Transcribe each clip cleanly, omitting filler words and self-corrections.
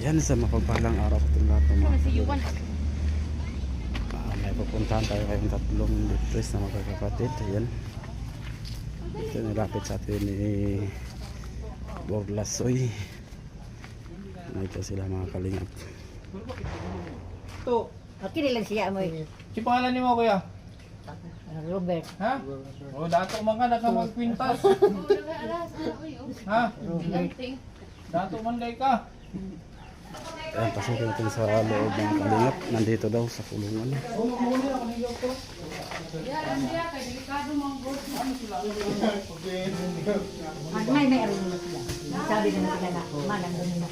Yan sa mapagpalang araw ko itong lahat ng mga may pupuntahan tayo kayong tatlong litres na magkakapatid. Ayan, ito nilapit sa atin ni Borlasoy. Ito sila mga kalingap. Ito. Kini lang siya mo. Si pangalan niyo mo kuya? Robert. Ha? O dato man ka nakamagkwintas. Ha? Dato man day ka. Ayan, pasukin natin sa loob ng kalingap. Nandito daw sa kulungan. May meron mo sila. Sabi na nila na manang doon na.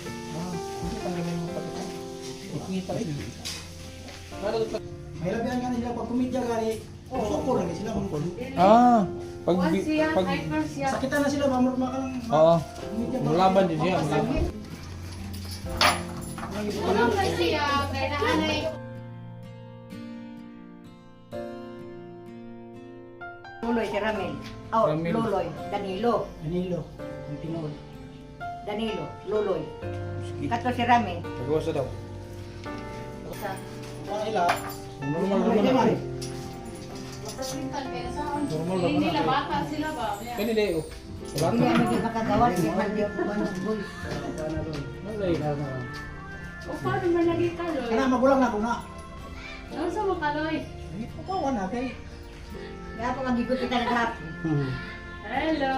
Mahirap yan nga nila pag kumidya gari. Sukor lagi sila mga Ah, pag sakitan na sila mamurot maka lang. oo. Mulaban din siya, mulaban. Luloy si Ramil. Oh, Ramil. Luloy. Danilo. Danilo, ang tinood. Danilo. Luloy. Kato si Ramil. Tagawas na daw. Mga ila, Normal naman na. Normal naman na. bata sila ba? Kani day oh. Hindi Wala naman ka. di makagawas. Di man di boy. Malay. O paano man naging kaloy? kana magulang na ko na. Ano sa mga kaloy? Pagkawa na kay Kaya po magigod kita naghap. Hello!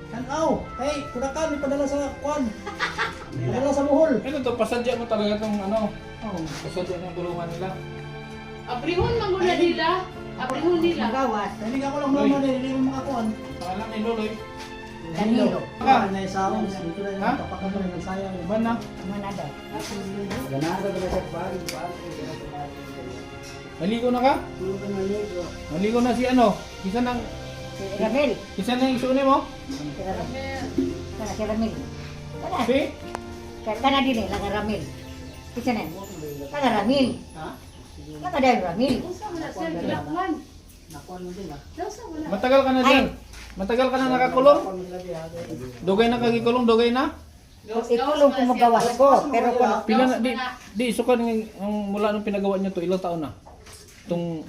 tanaw, kay kudakan ipadala sa kwan. Padala sa buhol. Ito to, pasadya mo talaga tong ano. Pasadya ng kulungan nila. Abrihon man muna nila. Abrihon nila. Magawas. Dili ka ko lang mama dili mo mga kwan. Pangalan ni Loloy. Danilo. Ka. Na sa akong dito Ha? na papakam na nagsayang. Ban na. Manada. Ganado ba sa bali bali. Naligo na ka? Naligo na si ano? Isa nang Si Ramil. isa nang isunin mo? Si Ramil. Kana si Ramil. Kana. Si? Kana din eh, lang Ramil. Isa na. Kana Ramil. Ha? Kana dahil Ramil. Usa mo na sir, Bilakman. Nakwan mo din ah. Usa mo na. Matagal ka na dyan. Matagal ka na nakakulong? Nakwan mo sila diha. Dugay na kagikulong, dugay na? Ikulong ko magawas ko. Pero kung Pila na, di isukan ang mula nung pinagawa niyo to, ilang taon na? Itong,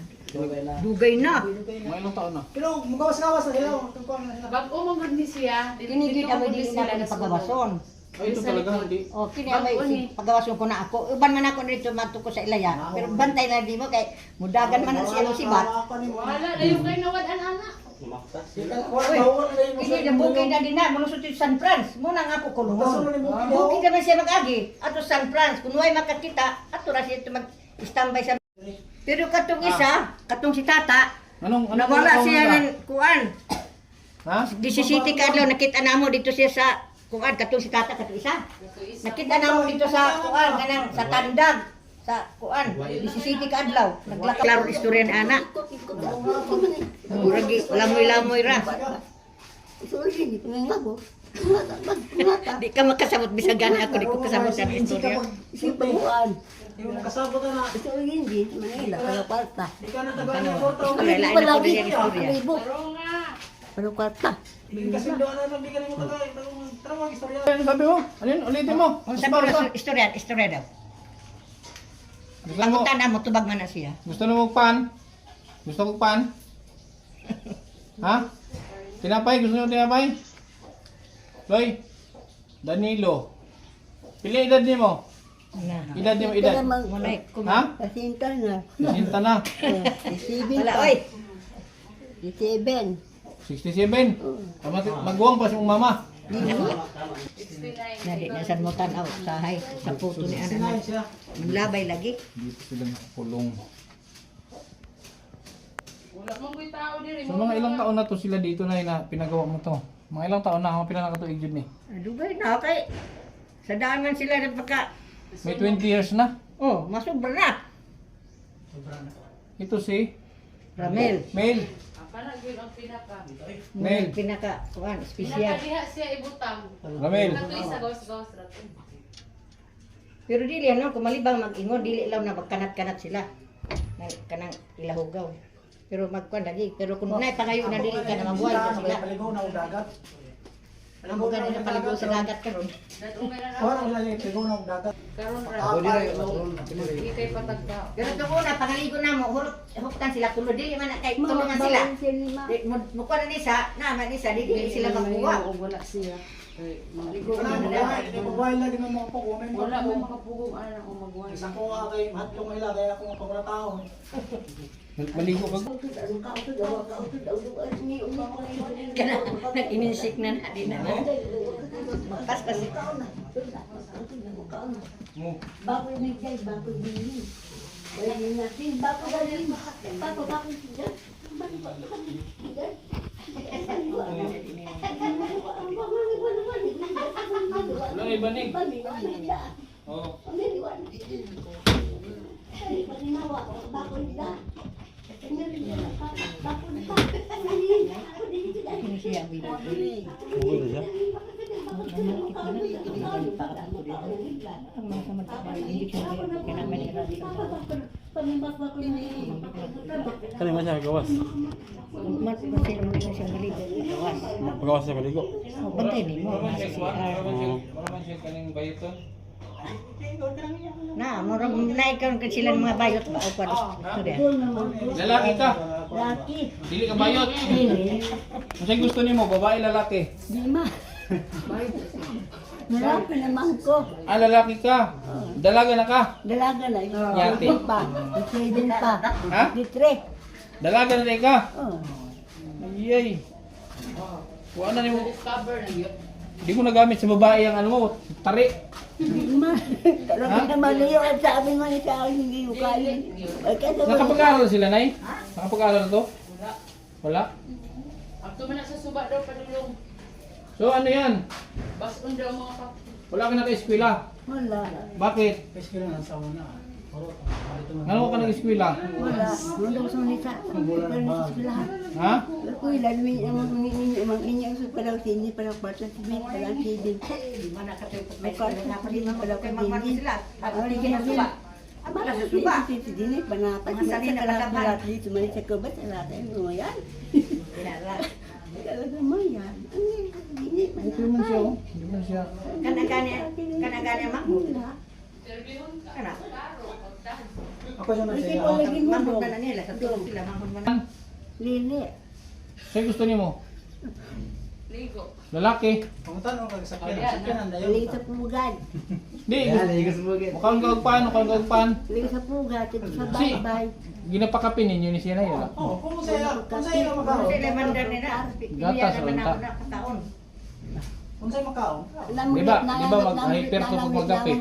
dugay na. mga ilang taon na? Pero mugawas-gawas na sila. Tungkol na sila. Bago mo man ni siya. Kinigid ang hindi na ako pagawason. Ay, ito talaga, hindi. O, kini ang may pagawason ko na ako. Uban man ako dito mato ko sa ilaya. Pero bantay na di mo kay mudagan man ang siya sibat. Wala na yung kayo nawadan anak. Kini na bukid na din na mulusot sa San Franz. Muna nga ako kulungon. Bukid naman siya mag-agi. Ato San Franz. Kung way makakita, ato ra siya mag-standby sa. Pero katong isa, katong si Tata, Anong nawala taon siya na? ng kuan. Ha? 17 ka adlaw nakita namo dito siya sa kuan katong si Tata katong isa. Nakita namo dito sa kuan kanang sa tandag sa kuan 17 ka adlaw. Naglakaw klaro istorya ni ana. Murag lamoy-lamoy ra. Di ka makasabot bisag gani ako di ko kasabot sa istorya. Yung kasabot na. Hindi, Manila, pero kwarta. Di ka na tagaan ng porto. Wala na ko din istorya. Pero nga. Pero kwarta. Kasi doon na lang di ka mo tagay. Tawag istorya. Ano sabi mo? Ano yun? Ulitin mo. Ang Sa smart ka. istorya daw. Gusto mo, Pangutan na mo tubag man na siya. gusto mo pan? Gusto mo pan? Ha? Tinapay? Gusto mo tinapay? Loy? Danilo. Pili edad niyo mo? Edad niyo mo edad? Munay Ha? Kasinta na. Sinta na. Isibin Wala pa. oy. 67. 67. Magwang pa siyang mama. Nadi na sad mo tan-aw sa hay sa puto ni ana. Sinay siya. Labay lagi. Dito sila nakakulong. Wala mong ko'y tao diri. So mga ilang taon na to sila dito na pinagawa mo to? Mga ilang taon na? Mga pila nakatuig yun eh? Dugay na kay sa daan man sila na pagka May 20 years na. oh, masubra na. Ito si Ramel. Mel. Para gyud ang pinaka. Mel. Pinaka kuan espesyal. Nakadiha siya ibutang. Ramel. Kato isa gawas-gawas ra. Pero dili ano kung malibang mag-ingon dili lang na magkanat-kanat sila. Na kanang ilahugaw. Pero magkuan lagi. Pero kung nay pangayo na dili ka na mabuhay ka sila. Paligaw na dagat. Alam mo ganun na paligo sa dagat ka ron. Wala ang lalim, tigunog dagat. Karon ra. Ako dito, Hindi kay patagka. Pero ito muna, pangaligo na mo, huktan sila tulo. Di man na kay tulungan sila. Mukha na nisa, naman nisa, di sila magbuwa. Wala siya. Maligo Wala mo ba? Hindi mo ba lagi ng mga pag-umin mo? Wala mo makapugong ana o magwan. Isang ko nga kay mahatlong ila, kaya ako nga pag tao. Maligo ka. Kana, nag-iminsik na na, di na. Pas-pas. Mo. Bago bigay, bago bigay. Wala natin, bago galing, bago bigay. Wala may banig. Oo. Okay na siya. Kani man siya gawas. Pagawas siya kaligo. Bantay ni mo. Wala man siya kaning bayoton. Na, murang naikaw ka sila ng mga bayot ba o pa. Lalaki ka. Laki, Dili ka bayot. Kasi gusto nimo babae lalaki. di ma. Malaki naman ko. Ah, lalaki ka. Dalaga na ka. Dalaga na. Yate. Pa. Di pa. Ha? Di tre. Dalaga na rin ka. Oh. Ayay. Kuha na nimo. Cover na yun. Di mo nagamit sa babae ang ano mo, tari. Di ma. Talaga naman niyo at sabi mo ni sa akin hindi ko kaya. Ay kasi Nakapag-aral sila, Nay? Nakapag-aral na to? Wala. Wala? Ako man sa suba daw padulong. So ano yan? Basun daw mga kap. Wala ka naka-eskwela. wala. Bakit? Kasi kailan ang sawa na. Ano ka nag-eskwela? Wala. Wala ko sa nita. Lahat. Ha? Ako ilan mi ang inyong sa palaw sini palaw pata sibin palaw sibin. Di mana ka tayo May kwarto na pa rin palaw kay ka magmano din. sila. Tapos Ang di ginagawa. ginasuba. Abala Sa sa suba. dini panapat Mga sa salina palaw pagkaban. palaw dito man sa kubat ala tayo mo yan. Kinala. Talaga mo yan. Dini Hindi man siya, oh. Hindi man siya. Kanagani mahmud. Interviewon ka. Kana. Ako siya na Kasi siya. ko lagi mo Mahmud mo. na nila sa tulong sila mahmud man. Lili. Sa'yo gusto niyo mo? Ligo. Lalaki? Pamuntan mo kag sakyan. Ayan, Sakyan ang dayo. Lili sa pugan. Di. Mukhang gagpan, mukhang gagpan. Lili sa pugan. Ito sa Si. baybay. Ginapakapin ninyo ni siya na yun. Oh, kung sa'yo Kung makaon. sila mandar nila. Gatas, Naman renta. ako na kataon. Kung sa'yo makaon. Diba mag-hyper to kung magkape?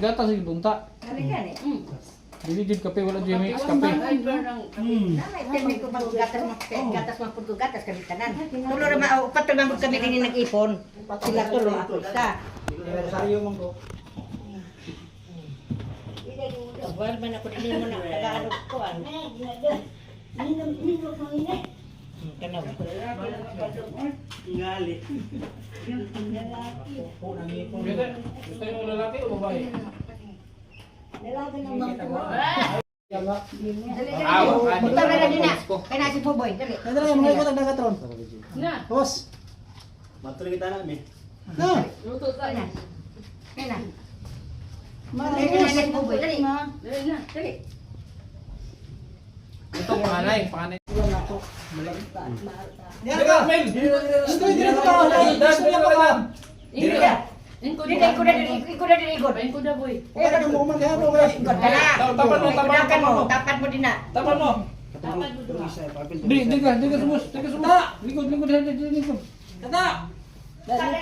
Gatas yung bunta. Kanagani. Dili kape, wala dyan mix kape. Driver ng Temi ko pag gatas man pud gatas kami tanan. Tulo ra ma upat ra man kami kini nag-ipon. Sila tulo ako isa. Sa'yo mong ko. Wal man ako dili mo na tagaan ko an. Kana. Pwede. Gusto niyo lalaki o babae? Punta na lang din na. Kaya na si Puboy, dali. Kaya dala mga ikot ang dagatron. na. Boss. Na. Luto Kaya na. tayo. Kaya na. Kaya na si Puboy, dali. Dali na. Dali. Ito panganay, panganay. Yan ka. Mel! Gusto hindi na makaon. Gusto niya makaon. Dili ka. Ingko Dili ko na dili, ko na dili ko. Pain ko da boy. Kaya ka mo man kaya bro. Kaya. Tapan mo, tapan mo din na. Tapan mo! Tapad mo duha. Di ka sumus, Likod, likod. Kata. Dali,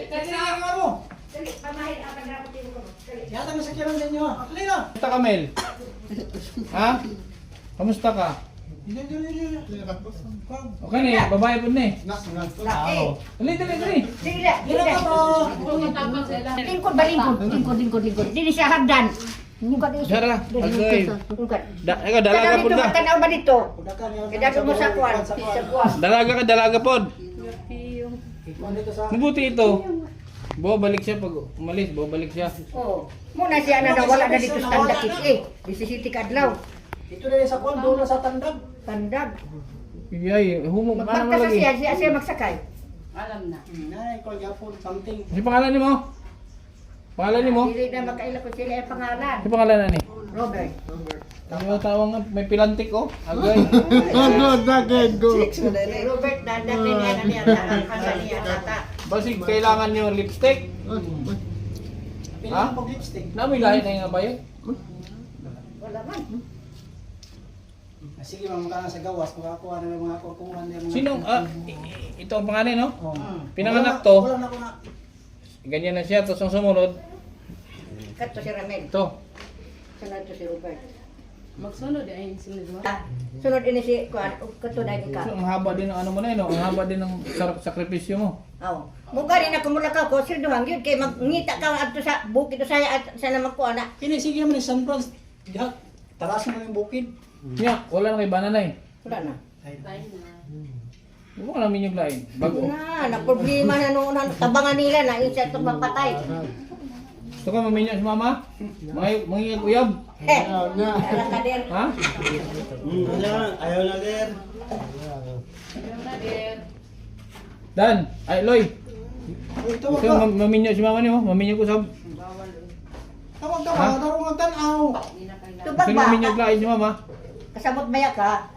Kaya ka mo. dali, pamahin ang pagdating ko. Dali. Yata may sakyan sa inyo. Akli na. Kamusta ka, Mel? Ha? Kamusta ka? Dili. Okay na, babae po na eh. Na, Oo. Dali. Sige na, Dili ka bro. Kung matapad sila. Lingkod ba lingkod? Dili siya hagdan. Lingkod din siya. Sara, agoy. Lingkod. Ikaw, dalaga po Dito, na. matanaw ba dito? Udakan niya. Kaya mo sa kuwan, sa kuwan. Dalaga po. Dito sa. Mabuti ito. Balik siya pag umalis, balik siya. Oo. Muna siya na nawala na dito sa Tandakit eh. Di si City Kadlaw. Dito na sa kwan, doon na sa tandag. Tandag. Iyay, humo paano mo Magpagkasa lagi? siya magsakay. Alam na. Nay, kwan yapon, something. Si pangalan ni mo? Pangalan ni mo? Dili na makaila ko sila ang pangalan. Si pangalan na ni? Robert. Ano tawag nga? May pilantik oh. Agay. Robert na dati niya ang niya tata. Basig kailangan nyo lipstick. Pilang pag lipstick. Namoy lahi na nga ba yun? Wala man. Sige, mamaka sa gawas, makakuha na ng mga kukuhan niya. Sinong, ito ang pangalan no? Oh. Pinanganak to. Wala na ko na. Ganyan na siya. Tapos ang sumunod, Kato si Ramel. ito. Sunod to si Robert. Magsunod ay sunod mo. Sunod ini si Kuan. Kato dahil So, ka. ang haba din ng ano mo na yun, no? Ang haba din ng sakripisyo mo. Aw. Muga rin ako mula ka ko. Sir Duhang yun. Kay magngita ka adto sa bukid to saya at sana magkuha na. Kini, sige naman ni San Franz. Diha, tarasin mo yung bukid. Yeah, wala na kay banana eh. Wala na. Tayo na. Huwag mo namin yung lain. Bago. Na problema na noon ang tabangan nila na yung siya itong magpatay. Gusto ka maminyo si mama? Mangingag uyab? Alam ka din. Ha? Ayaw na, der. Ayaw na din. Dan, ay Loy. Ito, Gusto mo maminyo si mama niyo? Maminyo ko sa... tawag ka ba? Tarong ang tanaw. Hindi na kailangan. Tubag Gusto mo ba? maminyo lain si mama? Kasabot maya ka.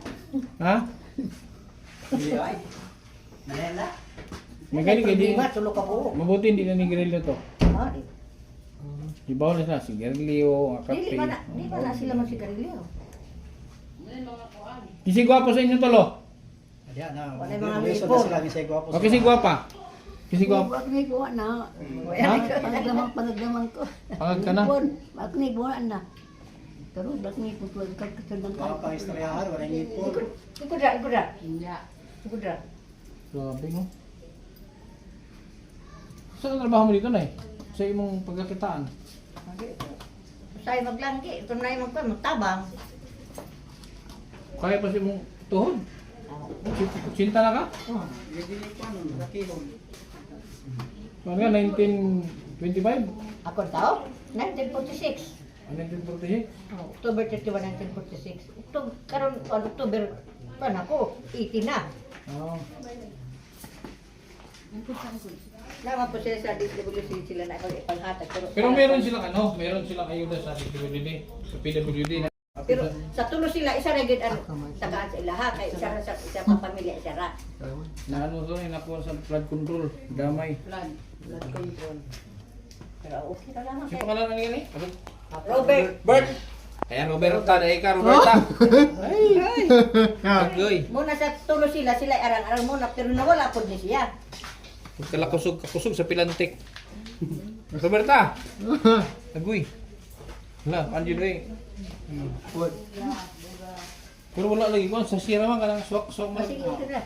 Ha? May gani kay di. Problema, tulo ka po. Mabuti hindi na ni Grillo to. Ah, Di bawal na si Grillo, Dili akapte. ba na, di ba na sila magsigarilyo? Ngayon mga kuan. Kisi gwapo sa inyo tolo. Ayan na. Wala yung mga Beso lipon. na sila ni Sego Apo. O kisi gwapa. Kisi gwapa. Wag ni buwan na. Ha? Panagdamang ko. Pagod ka na? Wag ni buwan na. Pero wag ni putuan ka kasandang Wala pang istoryahan, wala yung ipon. Ikudra. Hindi. Ikudra. Grabe mo. Saan ang trabaho mo dito na Sa imong pagkakitaan. Say maglanggi, ito na yung magtabang. Kaya pa si mong tuhod. Cinta na ka? Hindi ko ano, nakilong. So nga, 1925? Ako tao? 1946. 1946? October 31, 1946. Karon October, pan ako, 80 na. Oo. Nama po sila sa DWC sila na ako ipanghatag. Pero meron silang ayuda sa PWD. Sa PWD na. Pero sa tulo sila, isa rin ano, tagaan sa ilaha, kay isa pa pamilya, isa ra. Na ano to, nakuha sa flood control. Damay. Blood control. Pero okay na lang. Si pangalan na ni? Robert. Bert! Ayan, Roberta. Dahil ka, Roberta. Ay! Muna sa tulo sila arang-arang muna, pero nawala po niya siya. Kakusog sa pilantik. Roberta! Agoy. Wala, andiyo na Pero wala lagi ko. Sa sira man ka lang. Swak man. Sige, okay na.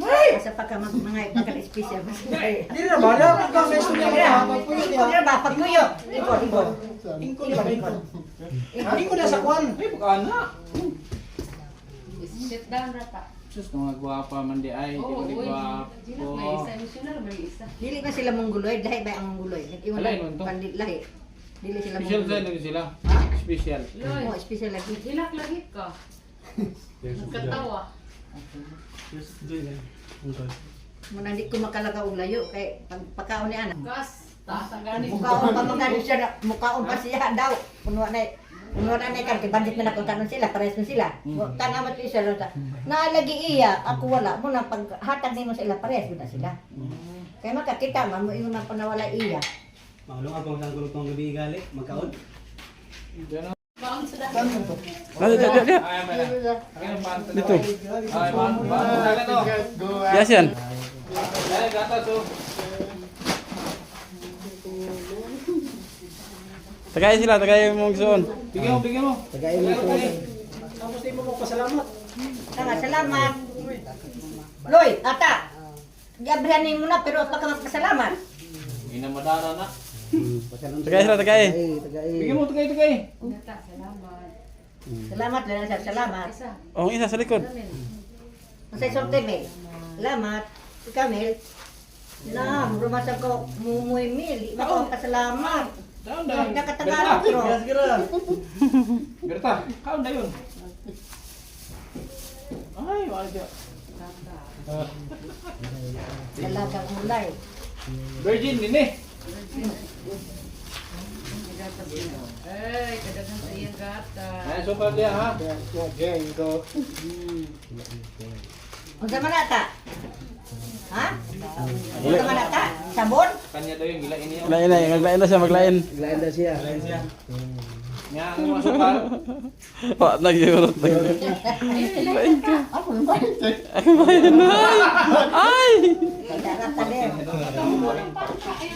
Asa pa ka mga special. Hindi na ba? Dapat ka sa istoryahan. Ikod ba? Pagkuyo. Ikod. Hindi ko na sa kwan. Ay, baka na. Sit down rata. Sus, mga gwapa man di ay. Oo, Di uy. ba Sino may isa? Missioner may isa. Dili na sila mongguloy, lahi ba ang mongguloy? Nag-iwan Alay, na nun to? pandit lahi. Dili sila Special mongguloy. tayo sila. Special. Loy, Oh, special lagi. hilak lagi ka. Nagkatawa. Muna di ko makalaga og layo kay pagpakaon ni ana. Gas. Taas ang ganit. Mukaon pa mga siya, mukaon pa siya daw. Puno na kan kay bandit man ako tanon sila, pares man sila. Tanamat ko isa lota. Naalagi iya, ako wala mo na paghatag nimo sa ila pares na sila. Kaya makakita man mo ingon na panawala iya. Maulong abang sang gulong tong gabi gali, magkaon. Baon sa dahil. Ay, man. Dito. Ay, man. Dagat to. Yes yan. Ay, gatas to. Tagay sila, tagay mong suon. Bigyan mo. Tagayin mo ko. Tapos di mo magpasalamat. Tama, salamat. Loy, ata. Gabrihanin mo na pero pa ka magpasalamat. Inamadara na. Tagay sila, tagay. Bigyan mo, tagay. Nata, salamat. Salamat, salamat. Isa. Oh, isa sa likod. Masay sorte, Mel. Salamat. Ikaw, Mel. Na, rumasag ko mumuy, Mel. Di ba ka salamat? Down. Nakatagalog, bro. Berta, kaon na yun. Ay, wala siya. Dalagang mulay. Virgin din eh. Ay, kadagan sa iyang gata. Ay, so pa diya ha. Unsa man ata? Ha? Unsa man ata? Sabon? Kanya daw yung gilain niya. Maglain na siya, maglain. Glain na siya. Glain siya. Nga, ang mga sukal. Wala, nagyurot. Maglain ka. Ay! Darata din.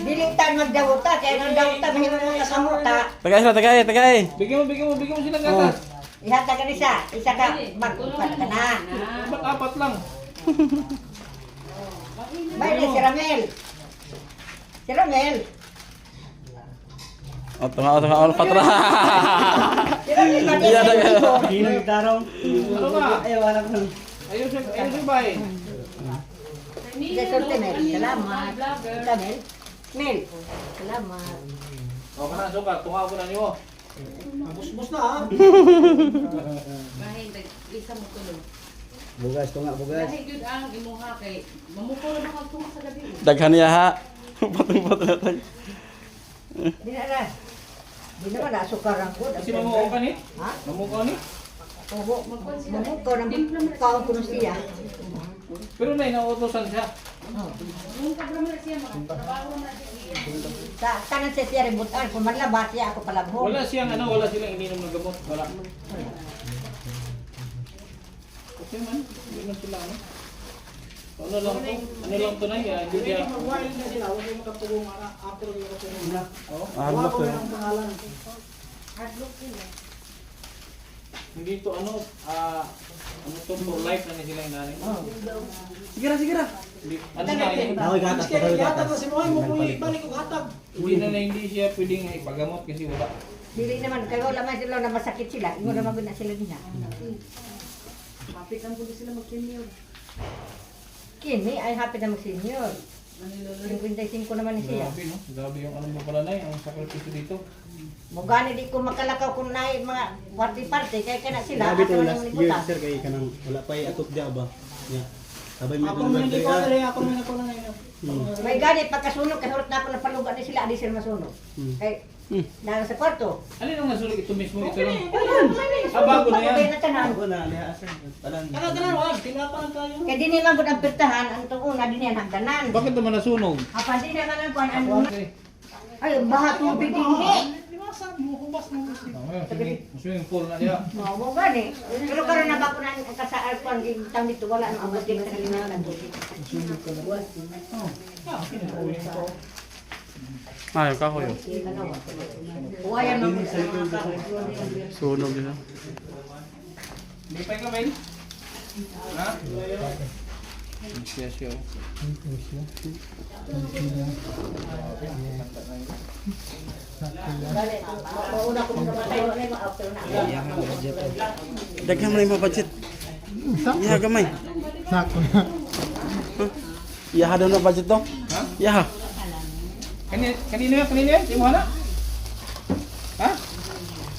Dilingtan magdawta, kaya nang dawta mahimo mo kasamuta. Tagay. Bigyan mo silang gatas. Ihata ka ni siya, isa ka magkupat ka na. Ba't apat lang? Bay si Ramel. Si Ramel. O, tunga, patra. Si Ramel pati Iya, sa daga. ito. Hino yung tarong. Ano ba? Ay, wala ko. Ayun siya ba eh. Sige, sulte Mel. Salamat. Ika Mel. Mel. Salamat. O, kana sukal. Tunga ko na niyo. Bus na ha. Bahin, isa mo tulog. Bugas to nga, bugas. Dahil yun ang imuha kay mamuko na mga tunga sa gabi. Daghan niya ha. Patong-patong na tayo. Di na na. Di naman nasukaran ko. Kasi mamukaw ka ni? Ha? Mamukaw ni? Oo. Mamukaw ng kaon ko ng siya. Pero na inautosan siya. Yung kabrama na siya, trabaho na siya. Tanan siya siya ributan. Kung manlabas siya ako palabhog. Wala silang ininom ng gamot. Wala. Okay man, hindi man sila ano. Ano lang to na yan. Hindi siya. Mag-wild na sila. Huwag yung makapugong after yung makapugong na. Hard Wala luck ko to. ng pangalan. Hindi to ano to life na ni sila yung nanay. Sige na. Ano na yun? Ako gatas, patawi gatas. Kasi mo ay balik ko hatag. Hindi siya pwedeng ipagamot kasi wala. Dili naman. Kaya wala man sila na masakit sila. Ingo naman na sila niya. Mapit ang pulis sila mag-senior. Kini ay happy na mag-senior. 55 naman ni siya. Grabe no? Grabe yung ano mo pala na ang sakripisyo dito. Mugani di ko makalakaw kung naay mga party-party. Kaya kaya na sila. Sabi Ato to na last yung year libutan. sir kay kanang wala pa atok dia ba. Yeah. Sabay mo Ako mo hindi ko birthday ako mo na ko na ngayon. May gani pagkasunog. Kasurot na ako na palugan ni sila. Adi sila masunog. Kay na sa kwarto. Ano yung nasunog ito mismo ito lang? Bago na yan. na tanan. Ako na liha sir. Talan. Kana wag, tinapan tayo. Kaya di naman gud ang pirtahan. Ang tuuna din yan hagdanan. Bakit naman nasunog? Apa di naman ang kuan ano. Ay baha tubig din. Liwasan mo, hubas mo. Swimming pool na niya. Mo gani. Pero karon na bako na kasaan kuan tang dito wala ang abot din sa linan tubig. Ay, kahoy. Uwayan mo. Sunog yun. Hindi pa ka, Ben? Ha? Yes, yo. Mauna ko mga patay na yung after na. Daghan mo na yung budget. Iha gamay. Sakto na. Iha daw na budget to. Ha? Iha. Kanino yan? Si Mohana? Ha?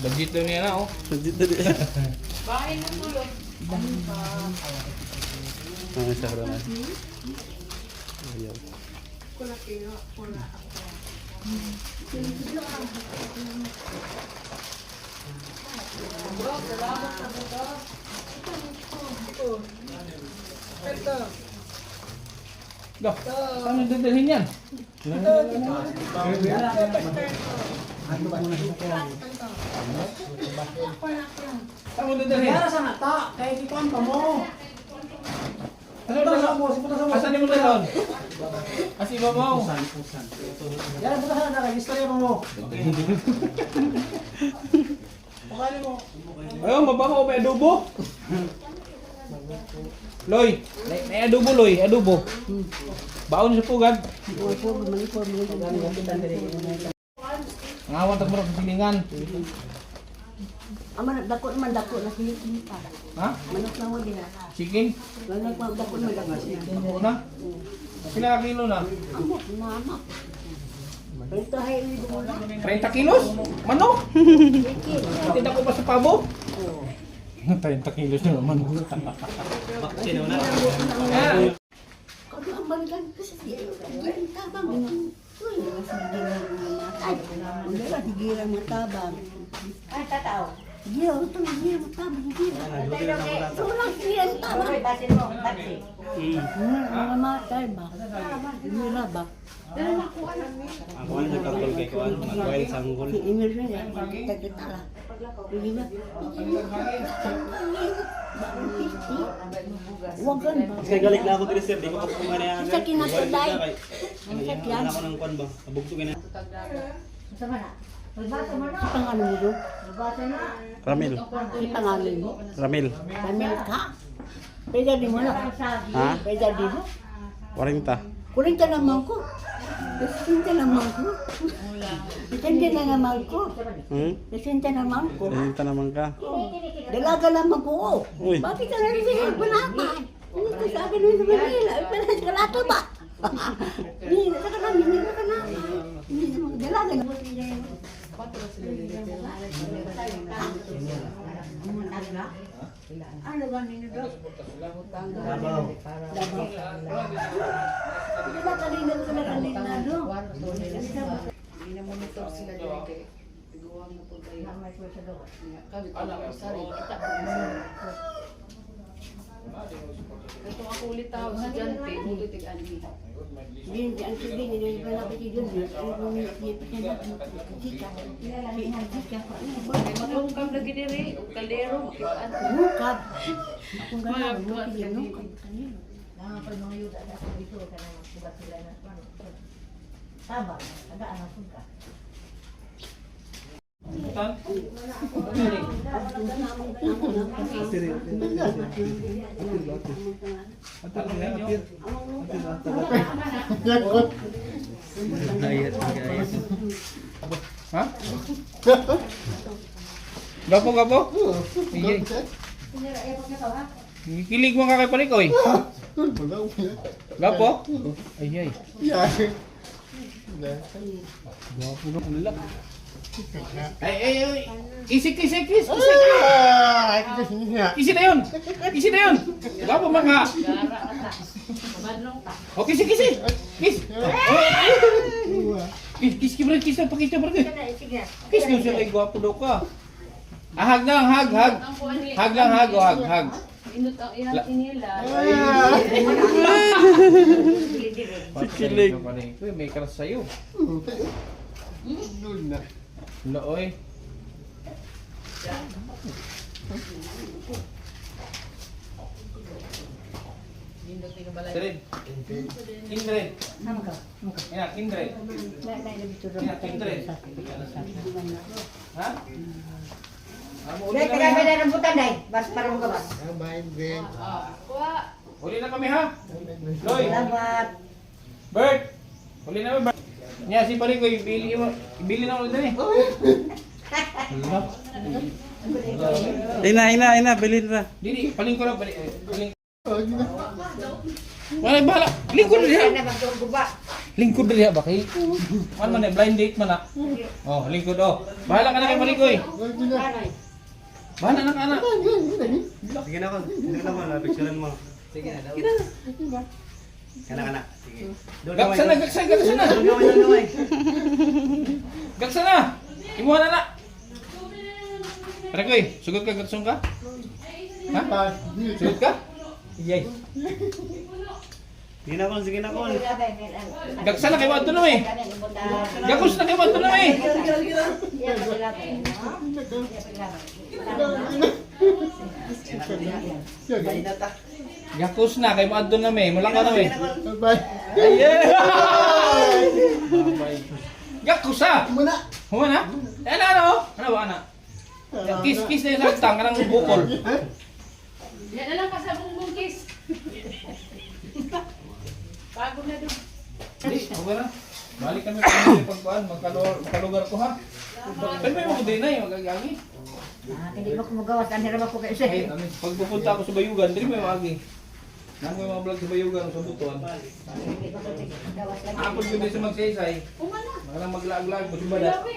Budget daw niya na, oh. Budget to di. Bahin ng tulog. Ano sa harana? Ayaw. Dah, saan yung dadalhin yan? Saan mo dadalhin? Kaya sa nata, kaya kikuan pa mo. Asan mo dalhin? As iba mo. Yan, punta sa nata, istorya mo. Pakali mo. Ayaw, mabango, may adobo. Loy, may adobo, Loy, adobo. Baon sa pugad. Ngawan tag murag silingan. Aman dako man dako na sinita. Ha? Manok na mo din. Chicken? Wala pa dako man dako. Una? Pila ka kilo na? Amo mama. Ito ay ulit mo na. 30 kilos? Manok? Tinda ko pa sa pabo? 30 kilos na naman. Sino na? Kung ang balikan kasi siya, ang tabang yun. Uy, wala tigirang matabang. Ay, tataw. Iya, ito tigirang matabang. Sobrang tigirang matabang. Uy, basin mo, basin. Mga matay ba? Mira ba? Ako ang nagkakol kay Kuan. Mag-wild sanggol. Si Emil rin eh, kita-kita lah. Hindi ba? Huwag gan ba? Kasi galit na ako dito sir. Di ko pa kung ano yan. Isa kinatulay. Ano yan? Ano ako ng Kuan ba? Nabugtugin na. Sama na. Magbasa mo na. Si pangalan mo doon? Magbasa na. Ramil. Si pangalan mo? Ramil. Pamil ka? Pwede di mo na. Ha? Pwede di mo? 40. Kuling ka naman ko. Nasinta naman ko. Nasinta na naman ko. Nasinta naman ko. Sinta naman ka. Dalaga naman ko. Uy. Bakit ka rin siya panatay? Hindi ka sa akin sa Manila. Panas ka lato ba? Hindi na ka namin. Hindi na ka namin. Hindi na mga dalaga na. Ano ba ninyo doon? Labaw. Hindi na kanina ko na kanina doon. Monitor sila dyan kay Tiguang mo po kayo. Kami ko lang usari. Kita po mo. Ito ako ulit tawag si Jante. Buti tig-ani. Hindi, ang sige, hindi na pala kasi doon. Ang chika. Matungkab lagi diri. Kalero. Makitaan. Nukab. Kung gano'n, nukab yan, nukab. Tama. Tagaan ang suga. Ha? Gapo, gapo? Iyay. Kilig mo ka kay Palikoy. Gapo? Ayay. Gapo na ang lak. Ay. Isik. Isik na yun. Gapo mga. O, kisi. Kis. Kis na, pakita bro. Sige. Kis na siya kay gwapo daw ka. Hag lang, hag. Hag lang, hag. Inut ang inila. Sikilig. May karas sa'yo. Looy. Kindred. Yan, Kindred. Yan, Kindred. Ha? Dahil kaya may narambutan dahil. Bas para mo gabas. Kuha. Huli na kami ha. Loy. Salamat. Bert. Huli na Bert. Nya si pare ko ibili na ulit na eh. Ina, bilhin ra. Dili, paling ko na paling. Wala bala. Lingkod na diha. Kaya na magduguba. Lingkod na diha ba kay? Ano man eh, blind date man na. Oh, lingkod oh. Bahala ka na kay pare ko eh. Bahala na ka na. Sige na ko. Hindi na mo. Picturean mo. Sige na. Kana. Sige. Gaksa na. Gamay. Gaksa na. Imuha na na. Pare ko eh, sugod ka gatsong ka? Ha? Sugod ka? Iyay. Sige na ko. Gaksa na kay Wadto na eh. Gakos na kay Wadto na eh. Gakos na kay Wadto na eh. Mula ka na eh. Gakos ah. Humana. Ano? Ano ba ana? Kiss na yung sagtang kanang bukol. Yan na lang kasabong mong kiss. Bago na doon. Hindi, okay na. Balik kami pagkuhan, magkalugar ko ha. Pero may mga din na yung magagagi. Hindi mo kumagawas. Ang hirap ako kayo siya. Pag pupunta ako sa Bayugan, hindi may magi. Nang may mga vlog sa bayugan sa butuan. Hindi ko gawas lagi. Apod ko din sa magsaysay. Kung ano? Mga maglag-lag mo si Badat. Grabe.